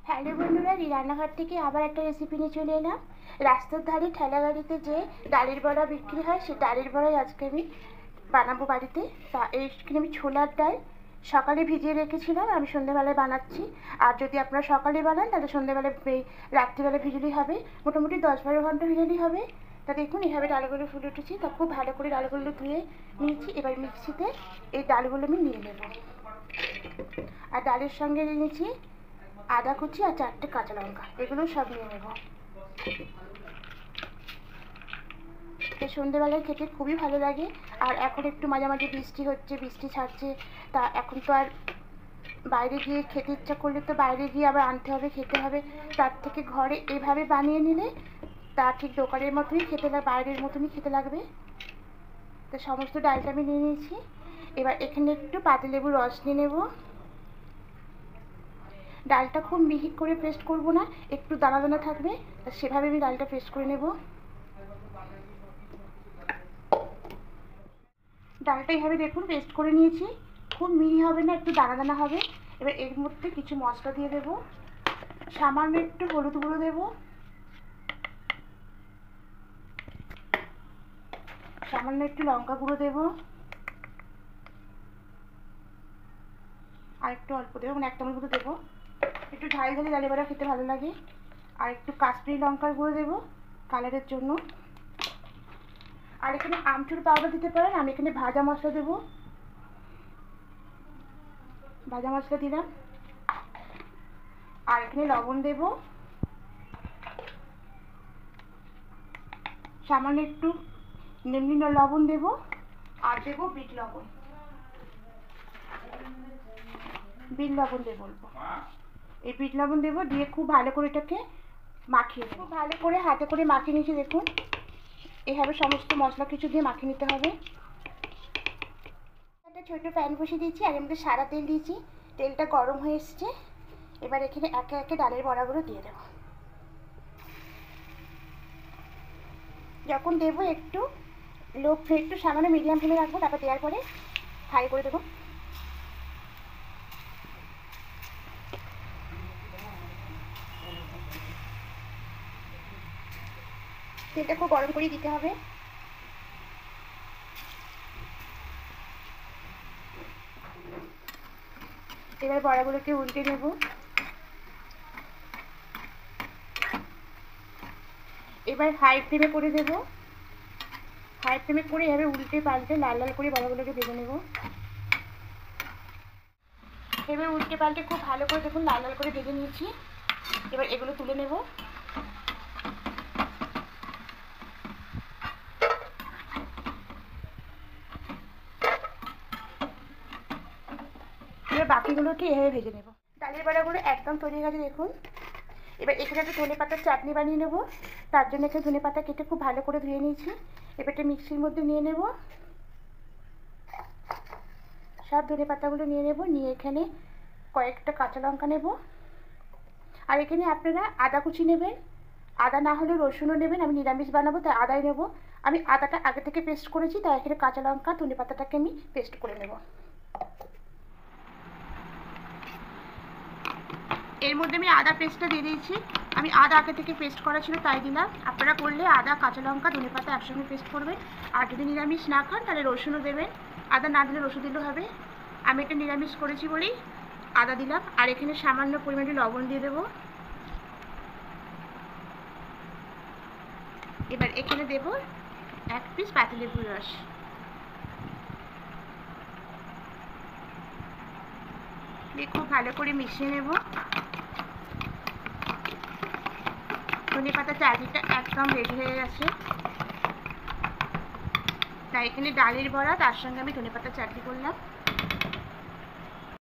Hello বন্ধুরা, রান্নাঘর থেকে আবার একটা রেসিপি নিয়ে চলে এলাম। রাস্তার ধারে ঠেলা গাড়িতে যে ডালের বড়া বিক্রি হয়, সেই ডালের বড়াই আজকে আমি বানাবো বাড়িতে। তা এইখানে আমি ছোলার ডাল সকালে ভিজিয়ে রেখেছিলাম, আমি সন্ধ্যেবেলায় বানাচ্ছি। আর যদি আপনারা সকালে বানান তাহলে সন্ধ্যেবেলায় রাত্রিবেলা ভিজলেই হবে, মোটামুটি 10-12 ঘন্টা ভিজলেই হবে। তা দেখুন এভাবে ডালগুলো ফুলে উঠেছি, তা খুব ভালো করে ডালগুলো ধুয়ে নিয়েছি। এবার মিক্সিতে এই ডালগুলো আমি নিয়ে নেব। আর ডালের সঙ্গে নিয়েছি আদা কুচি আর 4টে কাঁচা লঙ্কা, এগুলো সব নিয়ে নেব। তো সন্ধ্যেবেলায় খেতে খুবই ভালো লাগে। আর এখন একটু মাঝে মাঝে বৃষ্টি হচ্ছে, বৃষ্টি ছাড়ছে, তা এখন তো আর বাইরে গিয়ে খেতে ইচ্ছা করলে তো বাইরে গিয়ে আবার আনতে হবে, খেতে হবে। তার থেকে ঘরে এভাবে বানিয়ে নিলে তা ঠিক দোকানের মতোই খেতে লাগবে, বাইরের মতনই খেতে লাগবে। তো সমস্ত ডালটা আমি নিয়ে নিয়েছি। এবার এখানে একটু পাতিলেবুর রস নিয়ে নেব। ডালটা খুব মিহি করে পেস্ট করব না, একটু দানা দানা থাকবে, সেভাবে আমি ডালটা পেস্ট করে নেব। ডালটা এইভাবে দেখুন পেস্ট করে নিয়েছি, খুব মিহি হবে না, একটু দানা দানা হবে। এবার এর মধ্যে কিছু মশলা দিয়ে দেব, সামান্য একটু হলুদ গুঁড়ো দেব, সামান্য একটু লঙ্কা গুঁড়ো দেব, আর একটু অল্প দেবো, মানে 1 চামচ মতো দেবো। একটু ঝাল ঝালে ডালের বড়া খেতে ভালো লাগে। আর একটু কাশ্মীরি লঙ্কার গুঁড়ো দেবো কালারের জন্য। আর এখানে আমচুর পাউডার দিতে পারেন, আমি এখানে ভাজা মশলা দেবো, ভাজা মশলা দিলাম। আর এখানে লবণ দেব, সামান্য একটু এমনি লবণ দেব, আর দেবো বিট লবণ, বিট লবণ দেবো বলবো, এই বিট লবণ দেবো। দিয়ে খুব ভালো করে এটাকে মাখিয়ে দেবো, ভালো করে হাতে করে মাখিয়ে নিয়েছি। দেখুন এভাবে সমস্ত মশলা কিছু দিয়ে মাখিয়ে নিতে হবে। একটা ছোটো প্যান বসিয়ে দিয়েছি, আর এর মধ্যে সাদা তেল দিয়েছি, তেলটা গরম হয়ে এসছে। এবার এখানে একে একে ডালের বড়াগুলো দিয়ে দেবো। যখন দেবো একটু লো ফ্লেম, একটু সামান্য মিডিয়াম ফ্লেমে রাখবো, তারপর দেওয়ার পরে ফ্রাই করে দেবো। তেলটা খুব গরম করে দিতে হবে। এবার বড়াগুলোকে উল্টে নেব। এবার হাই ফ্লেমে করে দেব, হাই ফ্লেমে করে এভাবে উল্টে পাল্টে লাল লাল করে বড়াগুলোকে ভেজে নেব। এবার উল্টে পাল্টে খুব ভালো করে দেখুন লাল লাল করে ভেজে নিয়েছি। এবার এগুলো তুলে নেব। এবার বাকিগুলোকে এভাবে ভেজে নেব। ডালের বড়াগুলো একদম তৈরি হয়ে গেছে দেখুন। এবার এখানে একটা ধনেপাতার চাটনি বানিয়ে নেব। তার জন্য এখানে ধনেপাতা কেটে খুব ভালো করে ধুয়ে নিয়েছি। এবার একটা মিক্সির মধ্যে নিয়ে নেব, সব ধনেপাতাগুলো নিয়ে নেব। নিয়ে এখানে কয়েকটা কাঁচা লঙ্কা নেব। আর এখানে আপনারা আদা কুচি নেবেন, আদা না হলে রসুনও নেবেন। আমি নিরামিষ বানাবো তাই আদাই নেব। আমি আদাটা আগে থেকে পেস্ট করেছি, তাই এখানে কাঁচা লঙ্কা ধনেপাতাটাকে আমি পেস্ট করে নেব। এর মধ্যে আমি আদা পেস্টটা দিয়ে দিয়েছি, আমি আদা আগে থেকে পেস্ট করা ছিল তাই দিলাম। আপনারা করলে আদা কাঁচা লঙ্কা ধনেপাতা একসঙ্গে পেস্ট করবেন। আর যদি নিরামিষ না খান তাহলে রসুনও দেবেন, আদা না দিলে রসুন দিলেও হবে। আমি এটা নিরামিষ করেছি বলেই আদা দিলাম। আর এখানে সামান্য পরিমাণে লবণ দিয়ে দেবো। এবার এখানে দেব 1 পিস পাতিলেবুর রস। দিয়ে খুব ভালো করে মিশিয়ে নেব। ধনেপাতা চাটনিটা একদম রেডি হয়ে গেছে। তাই এখানে ডালের বড়া, তার সঙ্গে আমি ধনেপাতা চাটনি করলাম।